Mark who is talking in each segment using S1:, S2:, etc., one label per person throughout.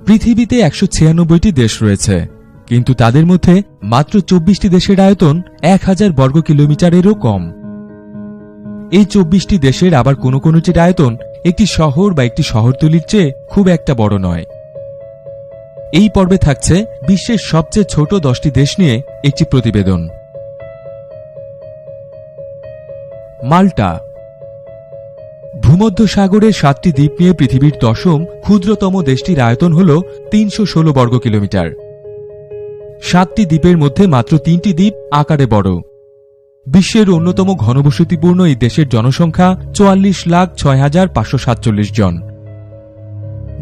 S1: পৃথিবীতে ১৯৬টি দেশ রয়েছে, কিন্তু তাদের মধ্যে মাত্র ২৪টি দেশের আয়তন ১,০০০ বর্গ কিলোমিটারেরও কম। এই ২৪টি দেশের আবার কোনো কোনোটির আয়তন একটি শহর বা একটি শহরতলির চেয়ে খুব একটা বড় নয়। এই পর্বে থাকছে বিশ্বের সবচেয়ে ছোট ১০টি দেশ নিয়ে একটি প্রতিবেদন। মাল্টা। ভূমধ্য সাগরের ৭টি দ্বীপ নিয়ে পৃথিবীর ১০ম ক্ষুদ্রতম দেশটির আয়তন হল ৩১৬ বর্গ কিলোমিটার। ৭টি দ্বীপের মধ্যে মাত্র ৩টি দ্বীপ আকারে বড়। বিশ্বের অন্যতম ঘনবসতিপূর্ণ এই দেশের জনসংখ্যা ৪৪,০৬,৫৪৭ জন।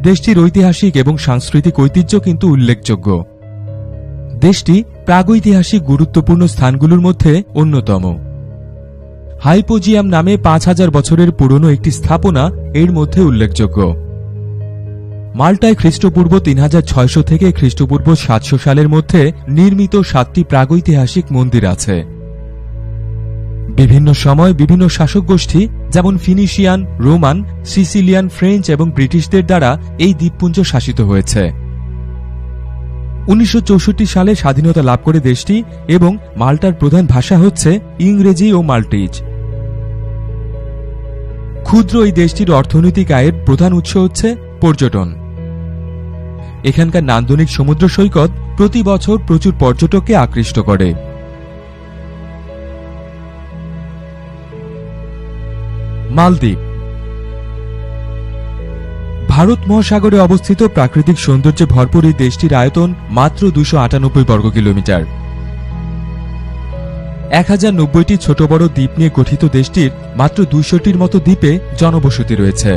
S1: দেশটির ঐতিহাসিক এবং সাংস্কৃতিক ঐতিহ্য কিন্তু উল্লেখযোগ্য। দেশটি প্রাগৈতিহাসিক গুরুত্বপূর্ণ স্থানগুলোর মধ্যে অন্যতম। হাইপোজিয়াম নামে ৫,০০০ বছরের পুরনো একটি স্থাপনা এর মধ্যে উল্লেখযোগ্য। মাল্টায় খ্রিস্টপূর্ব ৩৬০০ থেকে খ্রিস্টপূর্ব ৭০০ সালের মধ্যে নির্মিত ৭টি প্রাগৈতিহাসিক মন্দির আছে। বিভিন্ন সময় বিভিন্ন শাসক গোষ্ঠী যেমন ফিনিশিয়ান, রোমান, সিসিলিয়ান, ফ্রেঞ্চ এবং ব্রিটিশদের দ্বারা এই দ্বীপপুঞ্জ শাসিত হয়েছে। ১৯৬৪ সালে স্বাধীনতা লাভ করে দেশটি এবং মাল্টার প্রধান ভাষা হচ্ছে ইংরেজি ও মাল্টিজ। ক্ষুদ্র এই দেশটির অর্থনৈতিক আয়ের প্রধান উৎস হচ্ছে পর্যটন। এখানকার নান্দনিক সমুদ্র সৈকত প্রতি বছর প্রচুর পর্যটককে আকৃষ্ট করে। মালদ্বীপ। ভারত মহাসাগরে অবস্থিত প্রাকৃতিক সৌন্দর্যে ভরপুর এই দেশটির আয়তন মাত্র ২৯৮ বর্গ কিলোমিটার। ১,০৯০টি ছোট বড় দ্বীপ নিয়ে গঠিত দেশটির মাত্র ২০০টির মতো দ্বীপে জনবসতি রয়েছে।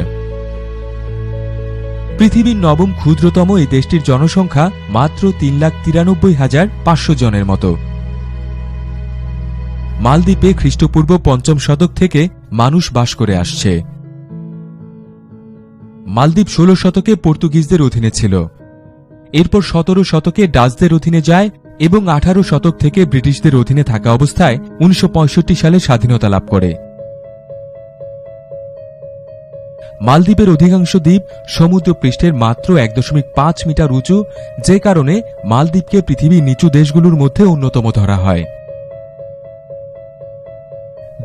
S1: পৃথিবীর ৯ম ক্ষুদ্রতম এই দেশটির জনসংখ্যা মাত্র ৩,৯৩,৫০০ জনের মতো। মালদ্বীপে খ্রিস্টপূর্ব ৫ম শতক থেকে মানুষ বাস করে আসছে। মালদ্বীপ ১৬ শতকে পর্তুগিজদের অধীনে ছিল। এরপর ১৭ শতকে ডাচদের অধীনে যায় এবং ১৮ শতক থেকে ব্রিটিশদের অধীনে থাকা অবস্থায় ১৯৬৫ সালে স্বাধীনতা লাভ করে। মালদ্বীপের অধিকাংশ দ্বীপ সমুদ্রপৃষ্ঠের মাত্র ১.৫ মিটার উঁচু, যে কারণে মালদ্বীপকে পৃথিবীর নিচু দেশগুলোর মধ্যে অন্যতম ধরা হয়।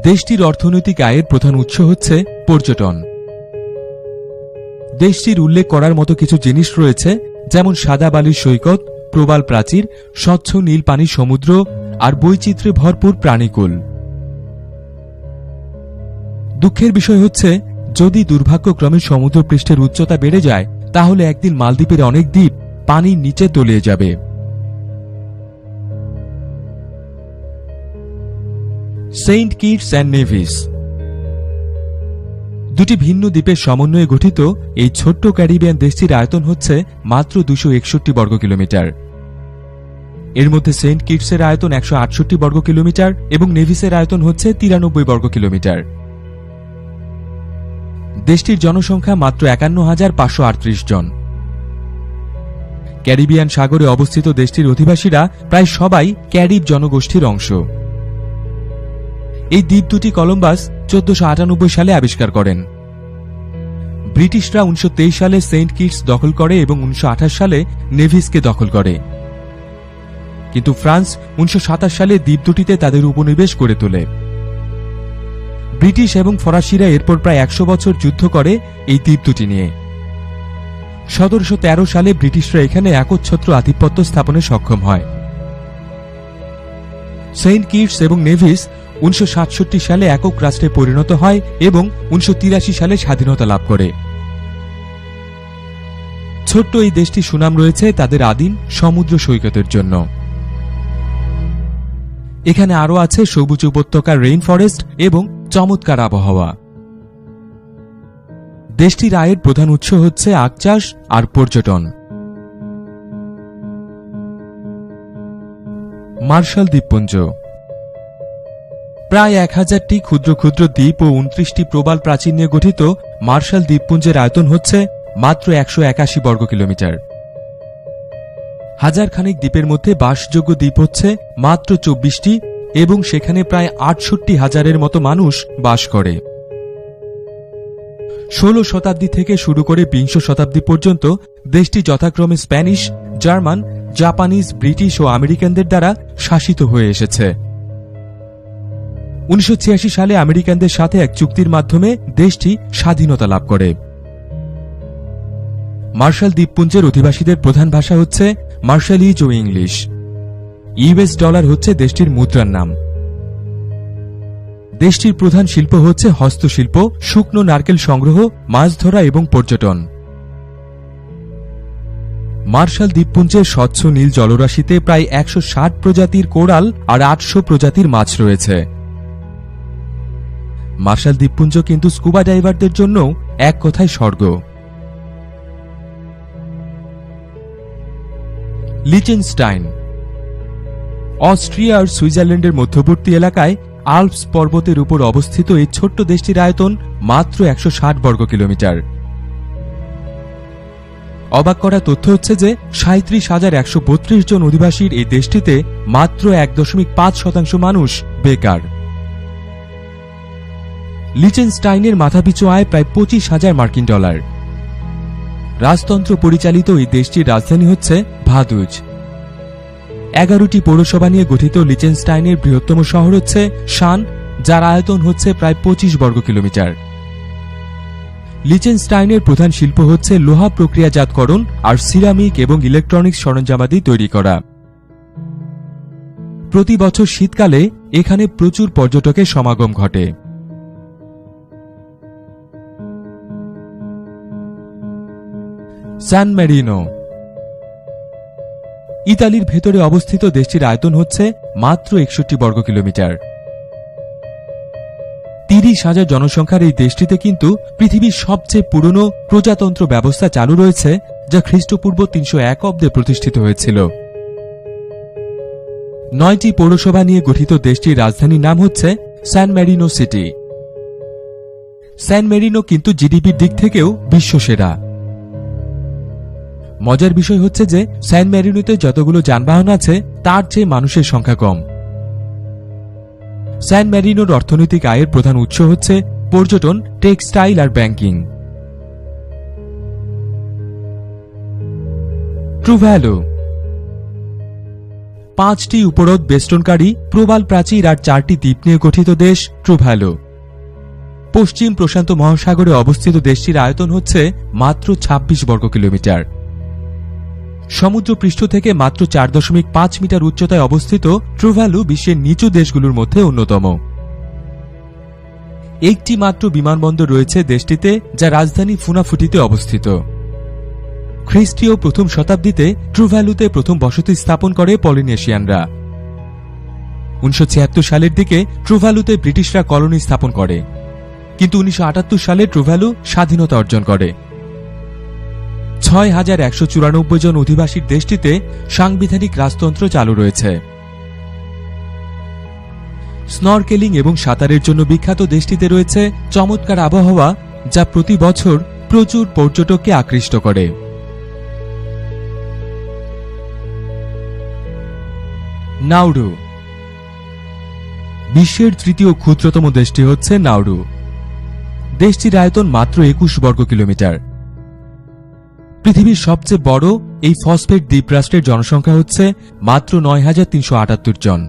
S1: দেশটির অর্থনৈতিক আয়ের প্রধান উৎস হচ্ছে পর্যটন। দেশটির উল্লেখ করার মতো কিছু জিনিস রয়েছে, যেমন সাদা বালির সৈকত, প্রবাল প্রাচীর, স্বচ্ছ নীল পানির সমুদ্র আর বৈচিত্র্যে ভরপুর প্রাণীকুল। দুঃখের বিষয় হচ্ছে, যদি দুর্ভাগ্যক্রমে সমুদ্রপৃষ্ঠের উচ্চতা বেড়ে যায়, তাহলে একদিন মালদ্বীপের অনেক দ্বীপ পানির নিচে তলিয়ে যাবে। Saint Kitts and Nevis. দুটি ভিন্ন দ্বীপের সমন্বয়ে গঠিত এই ছোট্ট ক্যারিবিয়ান দেশটির আয়তন হচ্ছে মাত্র ২৬১ বর্গ কিলোমিটার। এর মধ্যে সেন্ট কিটসের আয়তন ১৬৮ বর্গ কিলোমিটার এবং নেভিসের আয়তন হচ্ছে ৯৩ বর্গ কিলোমিটার। দেশটির জনসংখ্যা মাত্র ৫১,৫৩৮ জন। ক্যারিবিয়ান সাগরে অবস্থিত দেশটির অধিবাসীরা প্রায় সবাই ক্যারিব জনগোষ্ঠীর অংশ। এই দ্বীপ দুটি কলম্বাস ১৪৯৮ সালে আবিষ্কার করেন। ব্রিটিশরা ১৯২৩ সালে সেন্ট কিটস দখল করে এবং ১৯২৮ সালে নেভিসকে দখল করে, কিন্তু ফ্রান্স ১৯২৭ সালে দ্বীপ দুটিতে তাদের উপনিবেশ গড়ে তোলে। ব্রিটিশ এবং ফরাসিরা এরপর প্রায় ১০০ বছর যুদ্ধ করে এই দ্বীপ দুটি নিয়ে। ১৭১৩ সালে ব্রিটিশরা এখানে একচ্ছত্র আধিপত্য স্থাপনে সক্ষম হয়। সেন্ট কিটস এবং নেভিস ১৯৬৭ সালে একক রাষ্ট্রে পরিণত হয় এবং ১৯৮৩ সালে স্বাধীনতা লাভ করে। ছোট্ট এই দেশটি সুনাম রয়েছে তাদের আদিম সমুদ্র সৈকতের জন্য। এখানে আরও আছে সবুজ উপত্যকার রেইন ফরেস্ট এবং চমৎকার আবহাওয়া। দেশটির আয়ের প্রধান উৎস হচ্ছে আখ চাষ আর পর্যটন। মার্শাল দ্বীপপুঞ্জ। প্রায় ১,০০০টি ক্ষুদ্র ক্ষুদ্র দ্বীপ ও ২৯টি প্রবাল প্রাচীর নিয়ে গঠিত মার্শাল দ্বীপপুঞ্জের আয়তন হচ্ছে মাত্র ১৮১ বর্গ কিলোমিটার। হাজারখানেক দ্বীপের মধ্যে বাসযোগ্য দ্বীপ হচ্ছে মাত্র ২৪টি এবং সেখানে প্রায় ৬৮,০০০-এর মতো মানুষ বাস করে। 16 শতাব্দী থেকে শুরু করে 20 শতাব্দী পর্যন্ত দেশটি যথাক্রমে স্প্যানিশ, জার্মান, জাপানিজ, ব্রিটিশ ও আমেরিকানদের দ্বারা শাসিত হয়ে এসেছে। 1986 সালে আমেরিকানদের সাথে এক চুক্তির মাধ্যমে দেশটি স্বাধীনতা লাভ করে। মার্শাল দ্বীপপুঞ্জের অধিবাসীদের প্রধান ভাষা হচ্ছে মার্শালিজ ও ইংলিশ। ইউএস ডলার হচ্ছে দেশটির মুদ্রার নাম। দেশটির প্রধান শিল্প হচ্ছে হস্তশিল্প, শুকনো নারকেল সংগ্রহ, মাছ ধরা এবং পর্যটন। মার্শাল দ্বীপপুঞ্জের স্বচ্ছ নীল জলরাশিতে প্রায় 160 প্রজাতির কোরাল আর 800 প্রজাতির মাছ রয়েছে। মার্শাল দ্বীপপুঞ্জ কিন্তু স্কুবা ডাইভারদের জন্য এক কথায় স্বর্গ। লিচেনস্টাইন অস্ট্রিয়া আর সুইজারল্যান্ডের মধ্যবর্তী এলাকায় আল্পস পর্বতের উপর অবস্থিত এই ছোট্ট দেশটির আয়তন মাত্র 160 বর্গ কিলোমিটার। অবাক করা তথ্য হচ্ছে যে 37,132 জন অধিবাসীর এই দেশটিতে মাত্র 1.5% মানুষ বেকার। লিচেনস্টাইনের মাথাপিছু আয় প্রায় 25,000 মার্কিন ডলার। রাজতন্ত্র পরিচালিত এই দেশটির রাজধানী হচ্ছে ভাদুজ। 11টি পৌরসভা নিয়ে গঠিত লিচেনস্টাইনের বৃহত্তম শহর হচ্ছে শান, যার আয়তন হচ্ছে প্রায় 25 বর্গ কিলোমিটার। লিচেনস্টাইনের প্রধান শিল্প হচ্ছে লোহা প্রক্রিয়াজাতকরণ আর সিরামিক এবং ইলেকট্রনিক্স সরঞ্জামাদি তৈরি করা। প্রতি বছর শীতকালে এখানে প্রচুর পর্যটকের সমাগম ঘটে। সান মেরিনো ইতালির ভেতরে অবস্থিত দেশটির আয়তন হচ্ছে মাত্র 61 বর্গ কিলোমিটার। 30,000 জনসংখ্যার এই দেশটিতে কিন্তু পৃথিবীর সবচেয়ে পুরনো প্রজাতন্ত্র ব্যবস্থা চালু রয়েছে, যা খ্রিস্টপূর্ব 301 অব্দে প্রতিষ্ঠিত হয়েছিল। 9টি পৌরসভা নিয়ে গঠিত দেশটির রাজধানীর নাম হচ্ছে স্যান মেরিনো সিটি। স্যান মেরিনো কিন্তু জিডিপির দিক থেকেও বিশ্বসেরা। মজার বিষয় হচ্ছে যে স্যান মেরিনোতে যতগুলো যানবাহন আছে তার চেয়ে মানুষের সংখ্যা কম। স্যান মেরিনোর অর্থনৈতিক আয়ের প্রধান উৎস হচ্ছে পর্যটন, টেক্সটাইল আর ব্যাংকিং। ট্রুভ্যালো 5টি উপহ্রদ বেষ্টনকারী প্রবাল প্রাচীর আর 4টি দ্বীপ নিয়ে গঠিত দেশ ট্রুভ্যালো। পশ্চিম প্রশান্ত মহাসাগরে অবস্থিত দেশটির আয়তন হচ্ছে মাত্র 26 বর্গ কিলোমিটার। সমুদ্রপৃষ্ঠ থেকে মাত্র 4.5 মিটার উচ্চতায় অবস্থিত ট্রুভ্যালো বিশ্বের নিচু দেশগুলোর মধ্যে অন্যতম। একটি মাত্র বিমানবন্দর রয়েছে দেশটিতে, যা রাজধানী ফুনাফুটিতে অবস্থিত। খ্রিস্টীয় প্রথম শতাব্দীতে ট্রুভ্যালোতে প্রথম বসতি স্থাপন করে পলিনেশিয়ানরা। 1976 সালের দিকে ট্রুভ্যালোতে ব্রিটিশরা কলোনি স্থাপন করে, কিন্তু 1978 সালে ট্রুভ্যালো স্বাধীনতা অর্জন করে। 6,194 জন অধিবাসীর দেশটিতে সাংবিধানিক রাজতন্ত্র চালু রয়েছে। স্নরকেলিং এবং সাঁতারের জন্য বিখ্যাত দেশটিতে রয়েছে চমৎকার আবহাওয়া, যা প্রতি বছর প্রচুর পর্যটককে আকৃষ্ট করে। নাউরু বিশ্বের তৃতীয় ক্ষুদ্রতম দেশটি হচ্ছে নাউরু। দেশটির আয়তন মাত্র 21 বর্গ কিলোমিটার। পৃথিবীর সবচেয়ে বড় এই ফসফেট দ্বীপরাষ্ট্রের জনসংখ্যা হচ্ছে মাত্র 9,378 জন।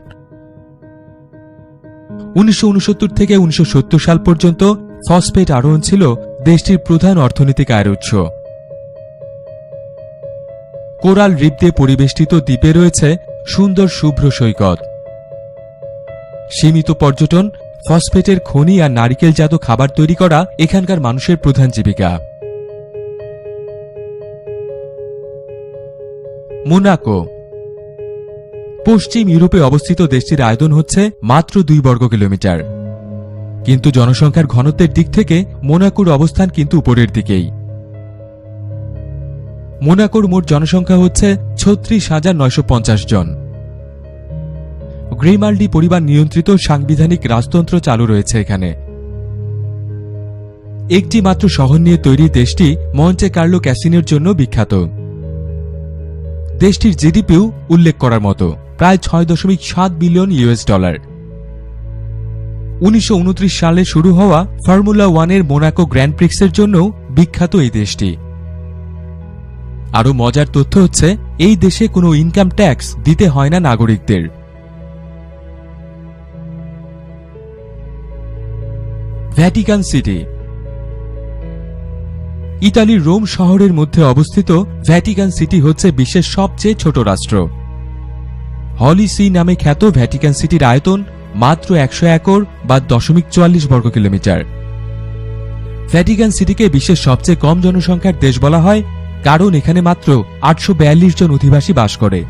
S1: 1969 থেকে 1970 সাল পর্যন্ত ফসফেট আরোহণ ছিল দেশটির প্রধান অর্থনৈতিক আয়ের উৎস। কোরাল রিফ দিয়ে পরিবেষ্টিত দ্বীপে রয়েছে সুন্দর শুভ্র সৈকত। সীমিত পর্যটন, ফসফেটের খনি আর নারিকেলজাত খাবার তৈরি করা এখানকার মানুষের প্রধান জীবিকা। মোনাকো পশ্চিম ইউরোপে অবস্থিত দেশটির আয়তন হচ্ছে মাত্র 2 বর্গ কিলোমিটার, কিন্তু জনসংখ্যার ঘনত্বের দিক থেকে মোনাকোর অবস্থান কিন্তু উপরের দিকেই। মোনাকোর মোট জনসংখ্যা হচ্ছে 36,950 জন। গ্রিমাল্ডি পরিবার নিয়ন্ত্রিত সাংবিধানিক রাজতন্ত্র চালু রয়েছে এখানে। একটি মাত্র শহর নিয়ে তৈরি দেশটি মন্টে কার্লো ক্যাসিনোর জন্য বিখ্যাত। দেশটির জিডিপিও উল্লেখ করার মতো, প্রায় $6.7 বিলিয়ন। 1929 সালে শুরু হওয়া ফর্মুলা 1-এর মোনাকো গ্র্যান্ড প্রিক্সের জন্য বিখ্যাত এই দেশটি। আরও মজার তথ্য হচ্ছে এই দেশে কোনো ইনকাম ট্যাক্স দিতে হয় না নাগরিকদের। Vatican city. ইতালির রোম শহরের মধ্যে অবস্থিত ভ্যাটিকান সিটি হচ্ছে বিশ্বের সবচেয়ে ছোট রাষ্ট্র। হলি সি নামে খ্যাত ভ্যাটিকান সিটির আয়তন মাত্র 100 একর বা 0.44 বর্গ কিলোমিটার। ভ্যাটিকান সিটিকে বিশ্বের সবচেয়ে কম জনসংখ্যার দেশ বলা হয়, কারণ এখানে মাত্র 842 জন অধিবাসী বাস করে।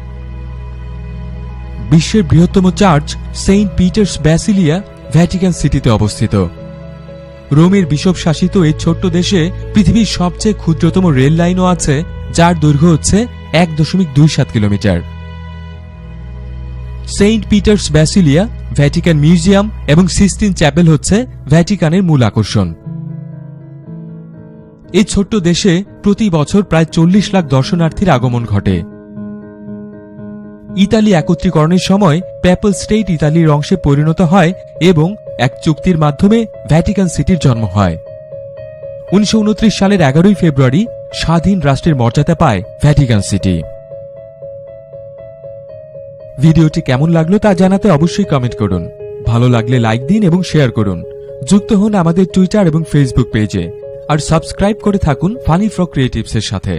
S1: বিশ্বের বৃহত্তম church Saint Peter's basilica Vatican সিটিতে অবস্থিত। রোমের বিশপ শাসিত এই ছোট্ট দেশে পৃথিবীর সবচেয়ে ক্ষুদ্রতম রেল লাইনও আছে, যার দৈর্ঘ্য হচ্ছে 1.27 kilometre. Saint Peter's basilica, Vatican museum এবং সিস্টিন চ্যাপেল হচ্ছে ভ্যাটিকানের মূল আকর্ষণ। এই ছোট্ট দেশে প্রতি বছর প্রায় 40 লাখ দর্শনার্থীর আগমন ঘটে। ইতালি একত্রীকরণের সময় প্যাপল স্টেট ইতালির অংশে পরিণত হয় এবং এক চুক্তির মাধ্যমে ভ্যাটিকান সিটির জন্ম হয়। 1929 সালের 11 ফেব্রুয়ারি স্বাধীন রাষ্ট্রের মর্যাদা পায় ভ্যাটিকান সিটি। ভিডিওটি কেমন লাগলো তা জানাতে অবশ্যই কমেন্ট করুন। ভালো লাগলে লাইক দিন এবং শেয়ার করুন। যুক্ত হন আমাদের টুইটার এবং ফেসবুক পেজে, আর সাবস্ক্রাইব করে থাকুন ফানি ফ্রগ ক্রিয়েটিভসের সাথে।